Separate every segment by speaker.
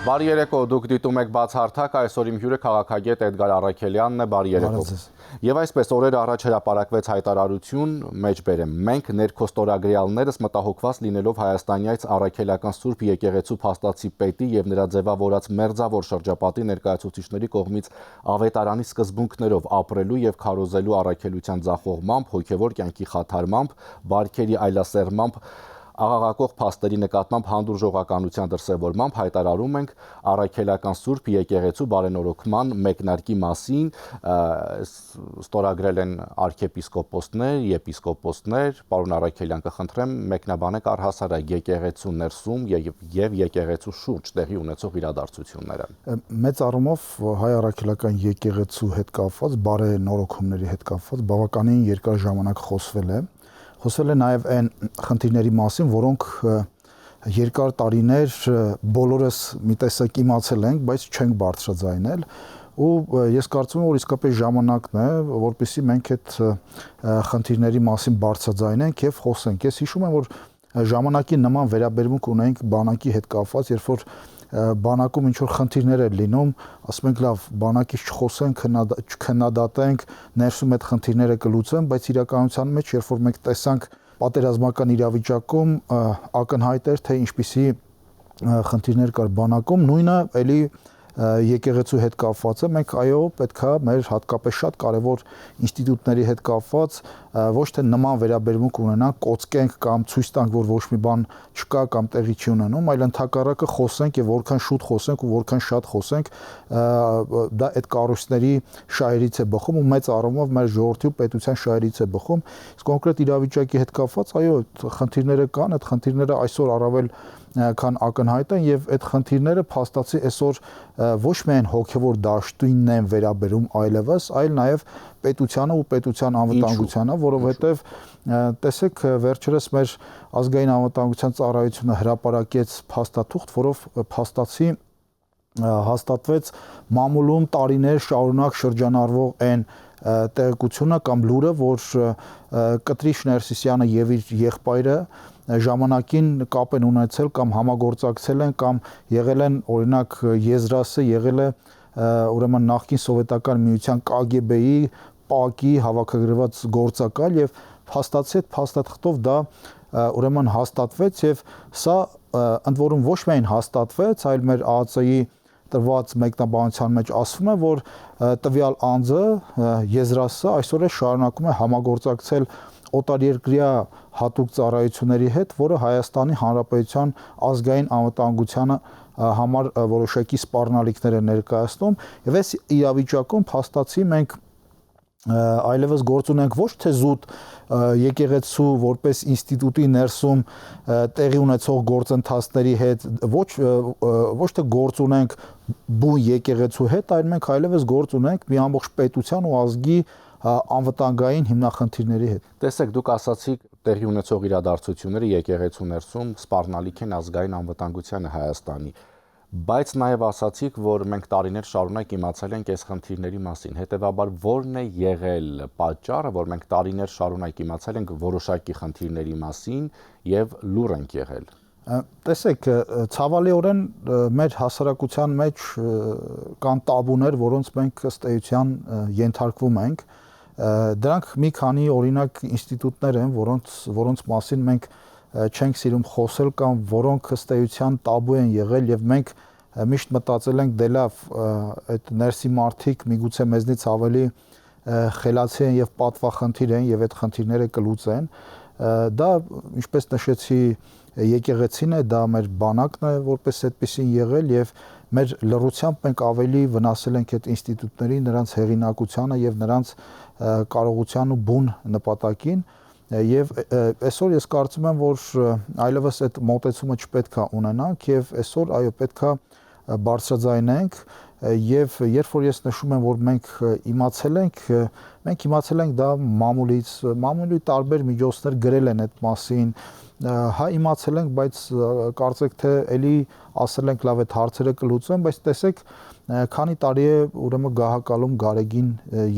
Speaker 1: Բարի երեկո, դուք դիտում եք բացահարթակ, այսօր իմ հյուրը քաղաքագետ Էդգար Առաքելյանն է, բարի երեկո։ Եվ այսպես օրեր առաջ հրապարակվեց հայտարարություն, մեջբերեմ, մենք ներքոստորագրյալներս մտահոգված լինելով հայաստանյաց առաքելական Սուրբ եկեղեցու փաստացի պետի եւ նրա ձևավորած մերձավոր շրջապատի ներկայացուցիչների կողմից ավետարանի սկզբունքներով ապրելու եւ քարոզելու առաքելության ձախողմամբ, հոգեվոր կյանքի խաթարմամբ, բարքերի այլասերմամբ աղաղակող փաստերի նկատմամբ հանդուրժողականության դրսևորմամբ հայտարարում ենք առաքելական Սուրբ եկեղեցու բարենորոգման մեկնարկի մասին, ստորագրել են arczepiskoposներ, եպիսկոպոսներ, պարոն Առաքելյան, կխնդրեմ մեկնաբանեք առհասարակ եկեղեցու ներսում եւ եկեղեցու շուրջ տեղի ունեցող իրադարձությունները։
Speaker 2: Մեծ առումով հայ առաքելական եկեղեցու հետ կապված բարենորոգումների հետ կապված բավականին երկար ժամանակ խոսվել է նաև այն խնդիրների մասին, որոնք երկար տարիներ բոլորս մի տեսակ իմացել ենք, բայց չենք բարձրաձայնել, ու ես կարծում եմ, որ իսկապես ժամանակն է, որպեսզի մենք այդ խնդիրների մասին բարձրաձայնենք եւ խոսենք։ Ես հիշում եմ, որ ժամանակի նման վերաբերմունք ունենք բանակի հետ կապված, երբ որ բանակում ինչ որ խնդիրներ էր լինում, ասում ենք լավ, բանակից չխոսենք, չքննադատենք, ներսում այդ խնդիրները կլուծեն, բայց իրականության մեջ երբ որ մենք տեսանք պատերազմական իրավիճակում ակնհայտ էր, թե ինչպիսի խնդիրներ կար բանակում, նույնը էլի եկեղեցու հետ կապված է, մենք այո պետքա մեր հատկապես շատ կարևոր ինստիտուտների հետ կապված ոչ թե նման վերաբերմունք ունենանք, կոծկենք կամ ցույց տանք, որ ոչ մի բան չկա կամ տեղի չի ունենում, այլ ընդհակառակը խոսենք եւ որքան շուտ խոսենք ու որքան շատ խոսենք, դա այդ կառույցների շահերից է բխում ու մեծ առումով մեր ժողովրդի ու պետության շահերից է բխում։ Իսկ կոնկրետ իրավիճակի հետ կապված, այո, խնդիրները կան, այդ խնդիրները այսօր առավել քան ակնհայտ են եւ այդ խնդիրները փաստացի այսօր ոչ միայն հոգեվոր դաշտույնն են վերաբերում այլևս, այլ նաեւ պետությանը ու պետության անվտանգությանը, որովհետեւ տեսեք վերջերս մեր ազգային անվտանգության ծառայությունը հրապարակեց փաստաթուղթ, որով փաստացի հաստատվեց մամուլում տարիներ շարունակ շրջանառվող այն տեղեկությունը կամ լուրը, որ Կտրիշ Ներսիսյանը եւ իր եղբայրը ժամանակին կապ են ունեցել կամ համագործակցել են կամ եղել են օրինակ Եզրասը եղել է ուրեմն նախկին սովետական միության KGB-ի ՊԱԿ-ի հավաքագրված գործակալ եւ փաստացի այդ փաստաթղթով դա ուրեմն հաստատվեց եւ սա ընդ որում ոչ միայն հաստատվեց, այլ մեր ԱԱԾ-ի տրված մեկնաբանության մեջ ասվում է, որ տվյալ անձը Եզրասը այսօր է շարունակում է համագործակցել օտարերկրյա հատուկ ծառայությունների հետ, որը Հայաստանի Հանրապետության ազգային անվտանգությանը համար որոշակի սպառնալիքներ են ներկայացնում եւ այս իրավիճակում փաստացի մենք այլևս գործ ունենք ոչ թե զուտ եկեղեցու որպես ինստիտուտի ներսում տեղի ունեցող գործընթացների հետ, ոչ թե գործ ունենք բուն եկեղեցու հետ, այլ մենք այլևս գործ ունենք մի ամբողջ պետության ու ազգի անվտանգային հիմնախնդիրների հետ։
Speaker 1: Տեսեք, դուք ասացիք տեղի ունեցող իրադարձությունները եկեղեցու ներսում սպառնալիք են ազգային անվտանգությանը Հայաստանի, բայց նաև ասացիք, որ մենք տարիներ շարունակ իմացել ենք այս խնդիրների մասին։ Հետևաբար ո՞րն է եղել պատճառը, որ մենք տարիներ շարունակ իմացել ենք որոշակի խնդիրների մասին եւ լուր ենք եղել։
Speaker 2: Տեսեք, ցավալիորեն մեր հասարակության մեջ կան տաբուներ, որոնց մենք ըստ էության ենթարկվում ենք։ Դրանք մի քանի օրինակ ինստիտուտներ են, որոնց մասին մենք չենք սիրում խոսել կամ որոնք ըստ էության տաբու են եղել եւ մենք միշտ մտածել ենք դե լավ այդ ներսի մարդիկ միգուցե մեզնից ավելի խելացի են եւ պատվախնդիր են եւ այդ խնդիրները կլուծեն։ Դա ինչպես նշեցի եկեղեցին է, դա մեր բանակն է որպես այդպեսին եղել եւ մեր լռությամբ մենք ավելի վնասել ենք այդ ինստիտուտների, նրանց հեղինակությանը եւ նրանց կարողության ու բուն նպատակին եւ այսօր ես կարծում եմ, որ այլևս այդ մոտեցումը չպետք է ունենանք եւ այսօր այո պետքա բարձրաձայնենք եւ երբ որ ես նշում եմ, որ մենք իմացել ենք դա մամուլի տարբեր միջոցներ գրել են այդ մասին, հա իմացել ենք, բայց կարծեք թե էլի ասել ենք լավ այդ հարցերը կլուծեն, բայց տեսեք քանի տարի է ուրեմն գահակալում Գարեգին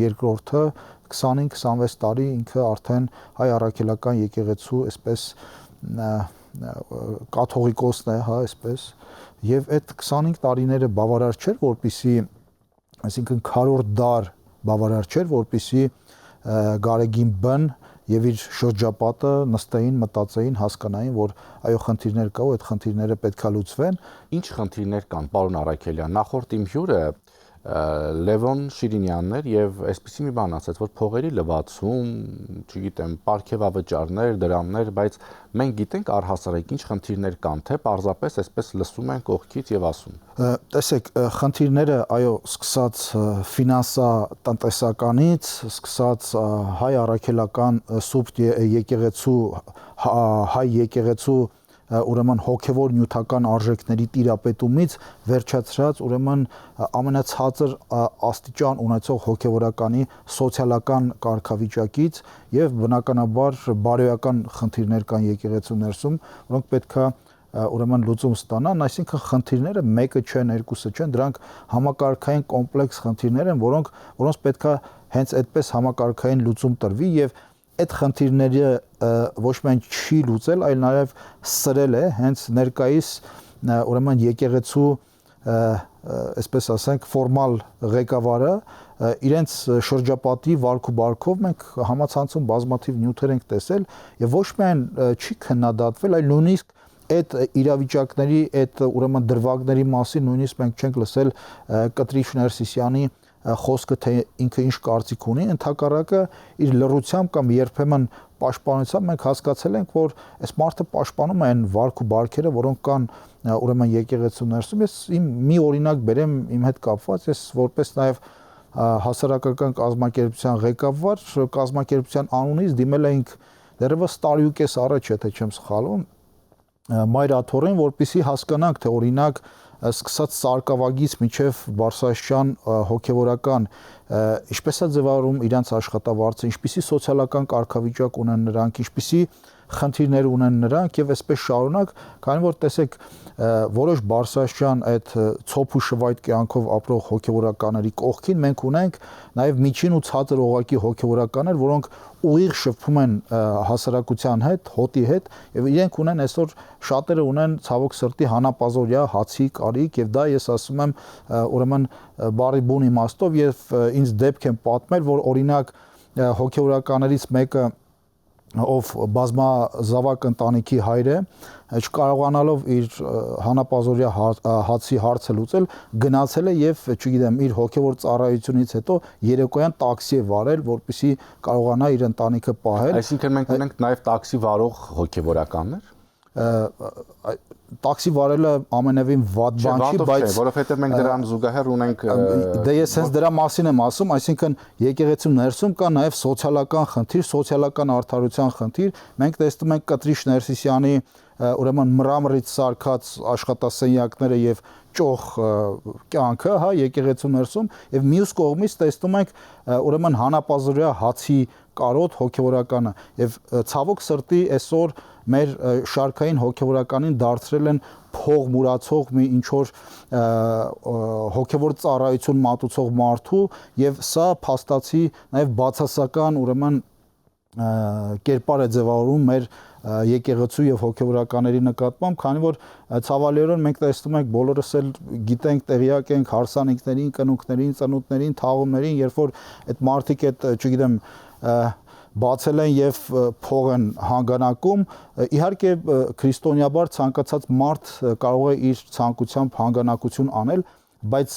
Speaker 2: երկրորդը 25-26 տարի ինքը արդեն հայ առաքելական եկեղեցու այսպես կաթողիկոսն է, հա, այսպես եւ այդ 25 տարիները բավարար չէր, որպիսի, այսինքն քարորդ դար բավարար չէր, որպիսի Գարեգին բն եւ իր շրջապատը նստեին, մտածեին, հասկանային, որ այո, խնդիրներ կա ու այդ խնդիրները պետքա լուծվեն։
Speaker 1: Ինչ խնդիրներ կան, պարոն Արաքելյան։ Նախորդ իմ հյուրը Լևոն Շիրինյանն էր եւ այսպեսի մի բան ասաց, որ փողերի լվացում, չգիտեմ, պարգևավճարներ, դրամներ, բայց մենք գիտենք առհասարակ ինչ խնդիրներ կան, թե պարզապես այսպես լսում են կողքից եւ ասում։
Speaker 2: Տեսեք, խնդիրները, այո, սկսած ֆինանսա-տնտեսականից, սկսած հայ առաքելական սուրբ եկեղեցու հայ եկեղեցու ուրեմն հոգևոր նյութական արժեքների տիրապետումից վերջացրած ուրեմն ամենացածր աստիճան ունեցող հոգևորականի սոցիալական կարգավիճակից եւ բնականաբար բարոյական խնդիրներ կան եկեղեցու ներսում, որոնք պետքա ուրեմն լուծում ստանան, այսինքն խնդիրները մեկը չեն, երկուսը չեն, դրանք համակարգային կոմպլեքս խնդիրներ են, որոնց պետքա հենց այդպես համակարգային լուծում տրվի եւ այդ խնդիրները ոչ միայն չի լուծել, այլ նաև սրել է հենց ներկայիս ուրեմն եկեղեցու այսպես ասենք ֆորմալ ղեկավարը իրենց շրջապատի վարք ու բարքով մենք համացանցում բազմաթիվ նյութեր ենք տեսել եւ ոչ միայն չի քննադատվել, այլ նույնիսկ այդ իրավիճակների, այդ ուրեմն դրվագների մասին նույնիսկ մենք չենք լսել Կտրիչ Ներսիսյանի խոսքը թե ինքը ինչ կարծիք ունի, ընդհակառակը իր լռությամբ կամ երբեմն պաշտպանությամբ մենք հասկացել ենք, որ այս մարդը պաշտպանում է այն վարք ու բարքերը, որոնք կան ուրեմն եկեղեցու ներսում։ Ես մի օրինակ բերեմ իմ հետ կապված, ես որպես նաև հասարակական կազմակերպության ղեկավար, կազմակերպության անունից դիմել էինք դեռևս տարիուկես առաջ, եթե չեմ սխալվում, Մայր Աթոռին, որպեսզի հասկանանք, թե օրինակ սկսած Սարգսակից մինչև Բարսաշյան հոգևորական ինչպես է ձևավորում իրենց աշխատավարձը, ինչպիսի սոցիալական կարգավիճակ ունեն նրանք, ինչպիսի խնդիրներ ունեն նրանք եւ այսպես շարունակ, քանի որ տեսեք որոշ Բարսաշյան այդ ցոփ ու շվայտ կյանքով ապրող հոգևորականների կողքին մենք ունենք նաեւ միջին ու ցածր օղակի հոգևորականներ, որոնք ուղիղ շփվում են հասարակության հետ, հոտի հետ եւ իրենք ունեն այսօր շատերը ունեն ցավոք սրտի հանապազորյա հացի կարիք եւ դա ես ասում եմ ուրեմն բարի բուն իմաստով եւ ինձ դեպք եմ պատմել, որ օրինակ հոգևորականներից մեկը ով բազմազավակ ընտանիքի հայր է, չկարողանալով իր հանապազորյա հացի հարցը լուծել, գնացել է եւ, չգիտեմ, իր հոգեվոր ծառայությունից հետո երեկոյան տաքսի է վարել, որպեսզի կարողանա իր ընտանիքը պահել։
Speaker 1: Այսինքն մենք ունենք նաեւ տաքսի վարող հոգեվորականներ։
Speaker 2: Տաքսի վարելը ամենևին վատ բան չի, բայց
Speaker 1: որովհետեւ մենք դրան զուգահեռ ունենք
Speaker 2: դե ես հենց դրա մասին եմ ասում, այսինքն եկեղեցու ներսում կա նաև սոցիալական խնդիր, սոցիալական արդարության խնդիր։ Մենք տեսնում ենք Կտրիչ Ներսիսյանի ուրեմն մրամրից սարքած աշխատասենյակները եւ ճոխ կյանքը, հա, եկեղեցու ներսում եւ մյուս կողմից տեսնում ենք ուրեմն հանապազորյա հացի կարոտ հոգեվորականը եւ ցավոք սրտի այսօր մեր շարքային հոգեվորականին դարձրել են փող մուրացող մի ինչ որ հոգեվոր ծառայություն մատուցող մարդու եւ սա փաստացի նաեւ բացասական ուրեմն կերպար է ձևավորում մեր եկեղեցու եւ հոգեվորականների նկատմամբ, քանի որ ցավալիորեն մենք տեսնում ենք բոլորս էլ գիտենք, տեղյակ ենք հարսանիքներին, կնունքներին, ծնունդներին, թաղումներին, երբ որ այդ մարդիկ այդ, չգիտեմ, բացել են եւ փող են հանգանակում, իհարկե քրիստոնեաբար ցանկացած մարդ կարող է իր ցանկությամբ հանգանակություն անել, բայց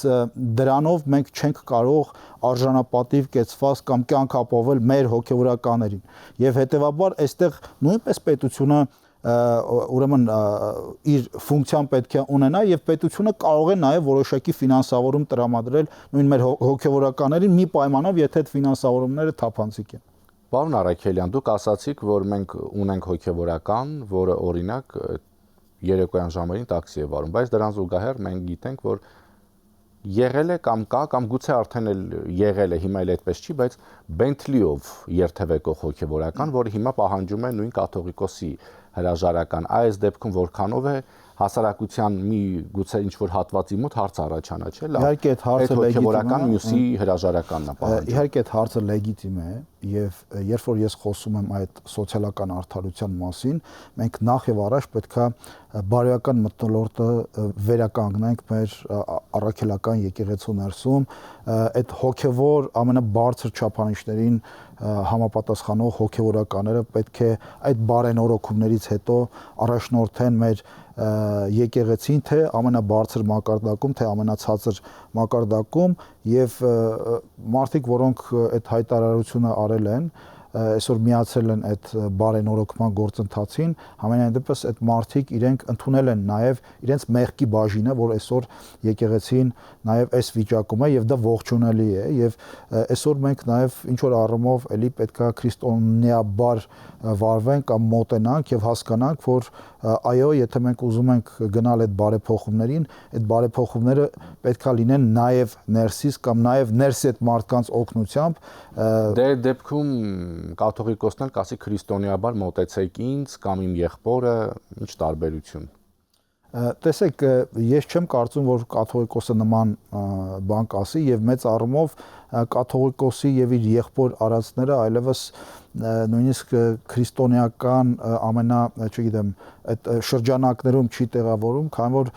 Speaker 2: դրանով մենք չենք կարող արժանապատիվ կեցված կամ կյանք ապահովել մեր հոգեվորականներին եւ հետեւաբար այստեղ նույնպես պետությունը ուրեմն իր ֆունկցիան պետք է ունենա եւ պետությունը կարող է նաեւ որոշակի ֆինանսավորում տրամադրել նույն մեր հոգեվորականներին մի պայմանով, եթե այդ ֆինանսավորումները թափանցիկ են։
Speaker 1: Պարոն Արաքելյան, դուք ասացիք, որ մենք ունենք հոգեվորական, որը օրինակ երեկոյան ժամերին տաքսի է վարում, բայց դրան զուգահեռ մենք գիտենք, որ եղել է կամ կա կամ գուցե արդեն էլ եղել է, հիմա էլ այդպես չի, բայց Bentley-ով երթևեկող հոգեվորական, որը հիմա պահանջում է նույն կաթողիկոսի հրաժարական, այս դեպքում որքանով է հասարակության մի գուցե ինչ որ հատվածի մոտ հարց առաջանա, չէ՞, լավ։
Speaker 2: Իհարկե այդ հարցը
Speaker 1: հոգևորական մյուսի հրաժարականն է պահանջում։
Speaker 2: Իհարկե այդ հարցը լեգիտիմ է եւ երբ որ ես խոսում եմ այդ սոցիալական արդարության մասին, մենք նախ եւ առաջ պետքա բարոյական մթնոլորտը վերականգնենք մեր առաքելական եկեղեցու ներսում, այդ հոգևոր ամենաբարձր չափանիշներին համապատասխանող հոգևորականները պետք է այդ բարենորոգումներից հետո առաջնորդեն մեր եկեղեցին թե ամենաբարձր մակարդակում, թե ամենացածր մակարդակում եւ մարդիկ, որոնք այդ հայտարարությունը արել են, այսօր միացել են այդ բարենորոգման գործընթացին, համենայն դեպս այդ մարդիկ իրենք ընդունել են նաև իրենց մեղքի բաժինը, որ այսօր եկեղեցին նաև այս վիճակում է եւ դա ողջունելի է եւ այսօր մենք նաև ինչ որ առումով էլի պետքա քրիստոնեաբար վարվենք կամ մոտենանք եւ հասկանանք, որ այո, եթե մենք ուզում ենք գնալ այդ բարեփոխումներին, այդ բարեփոխումները պետքա լինեն նաև ներսից կամ նաև ներսի այդ մարդկանց օգնությամբ։
Speaker 1: Դե դեպքում կաթողիկոսն էլ կասի քրիստոնեաբար մոտեցեք ինձ կամ իմ եղբորը, ինչ տարբերություն։
Speaker 2: Տեսեք, ես չեմ կարծում, որ կաթողիկոսը նման բան կասի եւ մեծ առումով կաթողիկոսի եւ իր եղբոր արածները այլևս նույնիսկ քրիստոնեական չգիտեմ, այդ շրջանակներում չի տեղավորում, քանի որ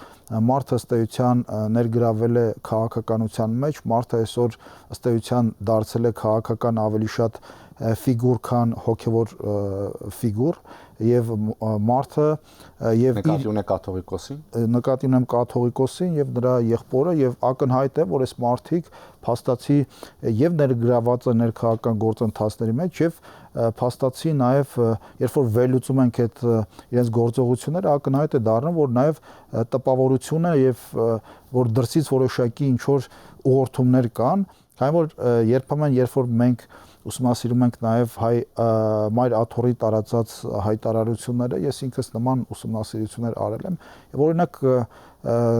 Speaker 2: մարդը ըստ էության ներգրավել է քաղաքականության մեջ, մարդը այսօր ըստ էության դարձել է քաղաքական ավելի շատ ֆիգուր, քան հոգևոր ֆիգուր եւ մարդը եւ
Speaker 1: նկատի ունեք կաթողիկոսին,
Speaker 2: նկատի ունեմ կաթողիկոսին եւ նրա եղբորը եւ ակնհայտ է, որ այս մարդիկ փաստացի եւ ներգրաված են ներքաղաքական գործընթացների մեջ եւ փաստացի նաեւ երբ որ վերլուծում ենք այդ իրենց գործողությունները, ակնհայտ է դառնում, որ նաեւ տպավորություն է եւ որ դրսից որոշակի ինչ որ ուղղորդումներ կան, քանի որ երբեմն երբ որ մենք ուսումնասիրում ենք նաև Մայր Աթոռի տարածած հայտարարությունները, ես ինքս նման ուսումնասիրություններ արել եմ, եւ օրինակ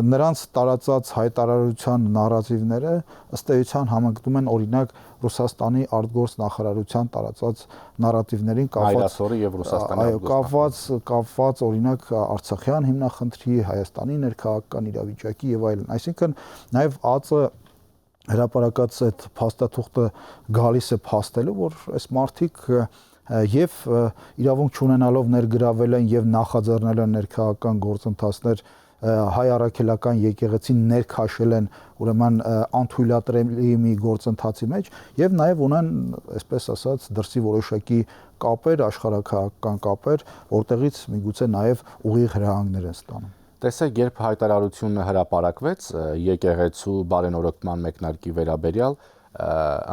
Speaker 2: նրանց տարածած հայտարարության նարատիվները ըստ էության համընկնում են օրինակ Ռուսաստանի արտգործ նախարարության տարածած նարատիվներին կապված օրինակ Արցախյան հիմնախնդրի, Հայաստանի ներքաղաքական իրավիճակի եւ այլն, այսինքն նաև ԱԾ հրապարակած այդ փաստաթուղթը գալիս է փաստելու, որ այս մարդիկ եւ իրավունք չունենալով ներգրավել են եւ նախաձեռնել են ներքաղաքական գործընթացներ հայ առաքելական եկեղեցին ներքաշել են ուրեմն անթույլատրելի մի գործընթացի մեջ եւ նաեւ ունեն, այսպես ասած, դրսի որոշակի կապեր, աշխարհակահաղական կապեր, որտեղից միգուցե նաեւ ուղիղ հրահանգներ են ստանում։
Speaker 1: Տեսեք, երբ հայտարարությունը հրապարակվեց եկեղեցու բարենորոգման մեկնարկի վերաբերյալ,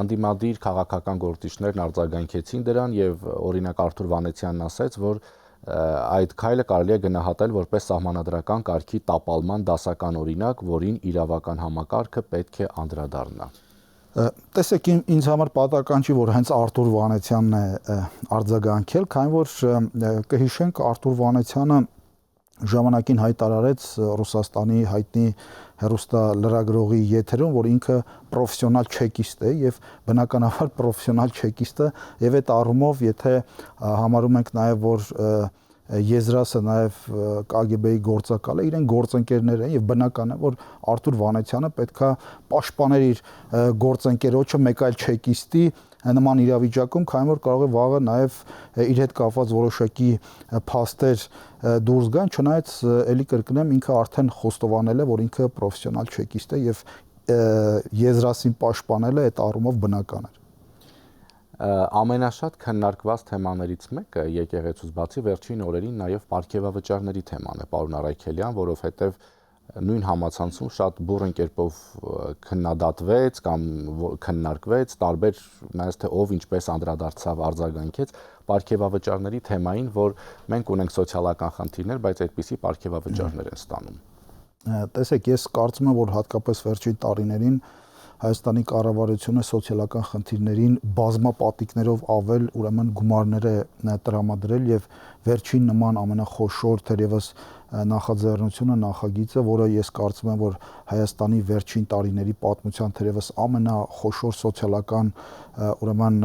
Speaker 1: անդիմադիր քաղաքական գործիչներն արձագանքեցին դրան եւ օրինակ Արթուր Վանեցյանն ասաց, որ այդ քայլը կարելի է գնահատել որպես սահմանադրական կարգի տապալման դասական օրինակ, որին իրավական համակարգը պետք է անդրադառնա։
Speaker 2: Տեսեք, ինձ համար պատահական չի, որ հենց Արթուր Վանեցյանն է արձագանքել, քանի որ կհիշենք Արթուր Վանեցյանը ժամանակին հայտարարեց Ռուսաստանի հայտնի հեռուստալրագրողի եթերում, որ ինքը պրոֆեսիոնալ չեկիստ է եւ բնականաբար պրոֆեսիոնալ չեկիստը եւ այդ առումով, եթե համարում ենք նաեւ որ Եզրասը նաեւ KGB-ի գործակալ է, իրեն գործընկերներ են եւ բնական է, որ Արթուր Վանեցյանը պետքա պաշտպաներ իր գործընկերոջը մեկ այլ չեկիստի նման իրավիճակում, քանի որ կարող է վաղը նաև իր հետ կապված որոշակի փաստեր դուրս գան, չնայած ելի կրկնեմ, ինքը արդեն խոստովանել է, որ ինքը պրոֆեսիոնալ չեկիստ է եւ Եզրասին պաշտպանելը այդ առումով բնական էր։
Speaker 1: Ամենաշատ քննարկված թեմաներից մեկը եկեղեցուց բացի վերջին օրերին նաև պարգևավճարների թեման է, պարոն Արաքելյան, որովհետև նույն համացանցում շատ բուրըն կերպով քննադատվեց կամ քննարկվեց, տարբեր նայած թե ով ինչպես անդրադարձավ, արձագանքեց պարգևավճարների թեմային, որ մենք ունենք սոցիալական խնդիրներ, բայց այդպիսի պարգևավճարներ են ստանում։
Speaker 2: Տեսեք, ես կարծում եմ, որ հատկապես վերջին տարիներին Հայաստանի կառավարությունը սոցիալական խնդիրներին բազմապատիկներով ավել ուրեմն գումարներ է տրամադրել եւ վերջին նման ամենախոշոր թերևս նախաձեռնությունը նախագիծը, որը ես կարծում եմ, որ Հայաստանի վերջին տարիների պատմության թերևս ամենախոշոր սոցիալական ուրեմն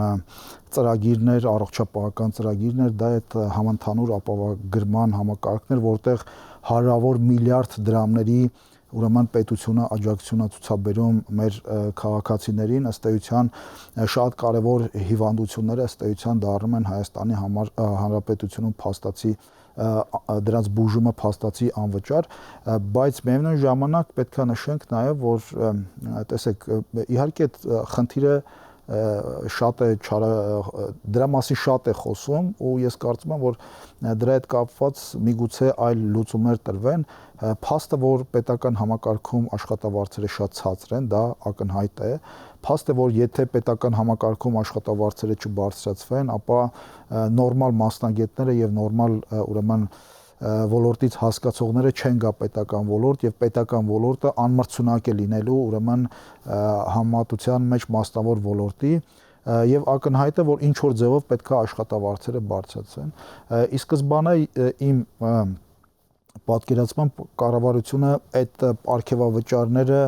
Speaker 2: ծրագիրն էր, առողջապահական ծրագիրն էր, դա այդ համընդհանուր ապահովագրման համակարգն էր, որտեղ հարյուրավոր միլիարդ դրամների ուրեմն պետությունը աջակցություն է ցուցաբերում մեր քաղաքացիներին, ըստ էության շատ կարևոր հիվանդությունները ըստ էության դառնում են Հայաստանի համար հանրապետությունում փաստացի դրանց բուժումը փաստացի անվճար, բայց միևնույն ժամանակ պետք է նշենք նաև, որ տեսեք, իհարկե այդ խնդիրը շատ է դրա մասին շատ է խոսում ու ես կարծում եմ, որ դրա հետ կապված միգուցե այլ լուծումներ տրվեն, փաստը, որ պետական համակարգում աշխատավարձերը շատ ցածր են, դա ակնհայտ է, փաստ է, որ եթե պետական համակարգում աշխատավարձերը չբարձրացվեն, ապա նորմալ մասնագետները եւ նորմալ ուրեմն ոլորտից հասկացողները չեն գա պետական ոլորտ եւ պետական ոլորտը անմրցունակ է լինելու ուրեմն համատության մեջ մասնավոր ոլորտի եւ ակնհայտ է, որ ինչ որ ձևով պետք է աշխատավարձերը բարձրացվեն։ Ի սկզբանե իմ պատկերացմամբ կառավարությունը այդ ապարքեվավճարները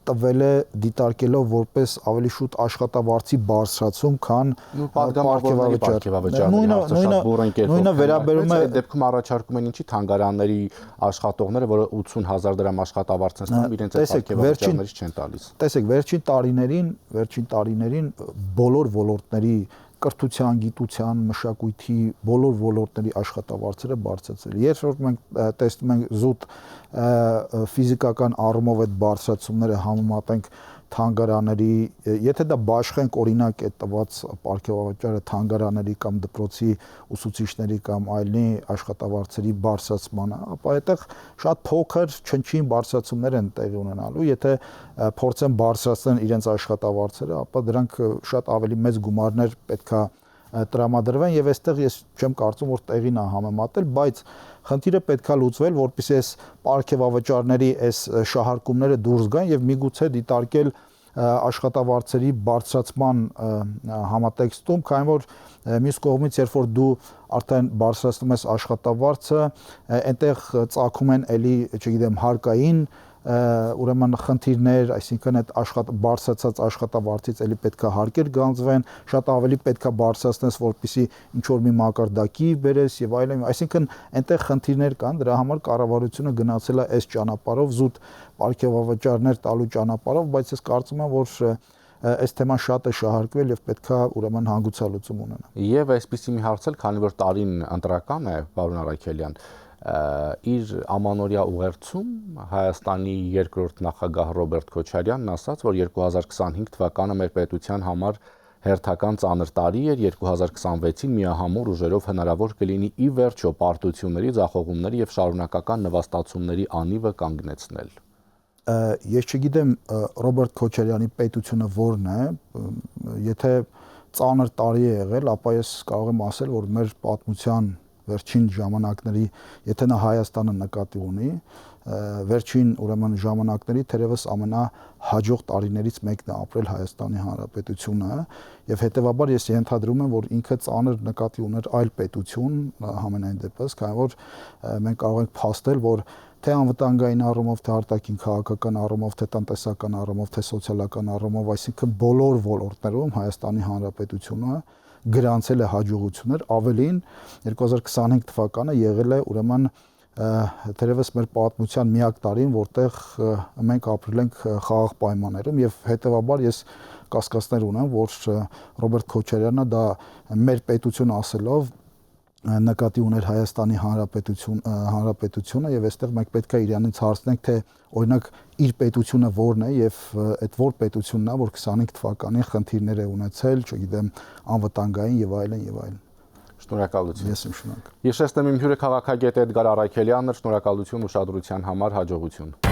Speaker 2: տվել է դիտարկելով որպես ավելի շուտ աշխատավարձի բարձրացում, քան
Speaker 1: ապարքեվավճար։ Նույնը
Speaker 2: վերաբերում է
Speaker 1: այդ դեպքում առաջարկում են ինչի թանգարանների աշխատողները, որը 80,000 դրամ աշխատավարձ են ստանում, իրենց ապարքեվավճարներից չեն տալիս։
Speaker 2: Տեսեք, վերջին տարիներին բոլոր ոլորտների կրթության, գիտության, մշակույթի բոլոր ոլորտների աշխատավարձերը բարձրացել։ Երբ որ մենք տեսնում ենք զուտ ֆիզիկական առումով այդ բարձրացումները համեմատենք թանգարանների, եթե դա բաշխենք օրինակ այդ տված ապարքեվավճարը թանգարանների կամ դպրոցի ուսուցիչների կամ այլնի աշխատավարձերի բարձրացմանը, ապա այդտեղ շատ փոքր չնչին բարձրացումներ են տեղի ունենալու, եթե փորձեն բարձրացնել իրենց աշխատավարձերը, ապա դրանք շատ ավելի մեծ գումարներ պետքա տրամադրվեն եւ այստեղ ես չեմ կարծում, որ տեղին է համեմատել, բայց խնդիրը պետքա լուծվել, որպեսզի այս ապարքեվավճարների այս շահարկումները դուրս գան եւ միգուցե դիտարկել աշխատավարձերի բարձրացման համատեքստում, քանի որ մյուս կողմից երբ որ դու արդեն բարձրացնում ես աշխատավարձը, այնտեղ ծագում են էլի, չգիտեմ, հարկային ուրեմն խնդիրներ, այսինքն այդ բարձրացած աշխատավարձից էլի պետքա հարկեր գանձվեն, շատ ավելի պետքա բարձրացնես, որպեսզի ինչ որ մի մակարդակի բերես եւ այլն, այսինքն այնտեղ խնդիրներ կան, դրա համար կառավարությունը գնացել է այս ճանապարհով, զուտ ապարքեվավճարներ տալու ճանապարհով, բայց ես կարծում եմ, որ այս թեման շատ է շահարկվել եւ պետքա ուրեմն հանգուցալուծում ունենա։
Speaker 1: Եվ այսպիսի մի հարց էլ, քանի որ տարին ընտրական է, պարոն Առաքելյան, իր ամանորյա ուղերձում Հայաստանի երկրորդ նախագահ Ռոբերտ Քոչարյանն ասաց, որ 2025 թվականը մեր պետության համար հերթական ծանր տարի էր, 2026-ին միահամուռ ուժերով հնարավոր կլինի ի վերջո պարտությունների, ձախողումների եւ շարունակական նվաստացումների անիվը կանգնեցնել։
Speaker 2: Ես չգիտեմ Ռոբերտ Քոչարյանի պետությունը որն է, եթե ծանր տարի է եղել, ապա ես կարող եմ ասել, որ մեր պատմության վերջին ժամանակների, եթե նա Հայաստանը նկատի ունի, վերջին ուրեմն ժամանակների թերևս ամենահաջող տարիներից մեկն է ապրել Հայաստանի Հանրապետությունը եւ հետեւաբար ես ենթադրում եմ, որ ինքը ծանր նկատի ուներ այլ պետություն համենայն դեպս, քանի որ մենք կարող ենք փաստել, որ թե անվտանգային առումով, թե արտաքին քաղաքական առումով, թե տնտեսական առումով, թե սոցիալական առումով, այսինքն բոլոր ոլորտներում Հայաստանի Հանրապետությունը գրանցել է հաջողություններ, ավելին 2025 թվականը եղել է ուրեմն թերևս մեր պատմության միակ տարին, որտեղ մենք ապրել ենք խաղաղ պայմաններում եւ հետեւաբար ես կասկածներ ունեմ, որ Ռոբերտ Քոչարյանը դա մեր պետություն ասելով նկատի ուներ Հայաստանի Հանրապետությունը եւ այստեղ մենք պետք է իրանից հարցնենք, թե օրինակ իր պետությունը որն է եւ այդ որ պետությունն է, որ 25 թվականին խնդիրներ է ունեցել, չգիտեմ, անվտանգային եւ այլն եւ այլն։
Speaker 1: Շնորհակալություն։
Speaker 2: Ես իմ շնորհակալ։
Speaker 1: Հիշեցնեմ իմ հյուրը քաղաքագետ Էդգար Առաքելյանն էր, շնորհակալություն ուշադրության համար, հաջողություն։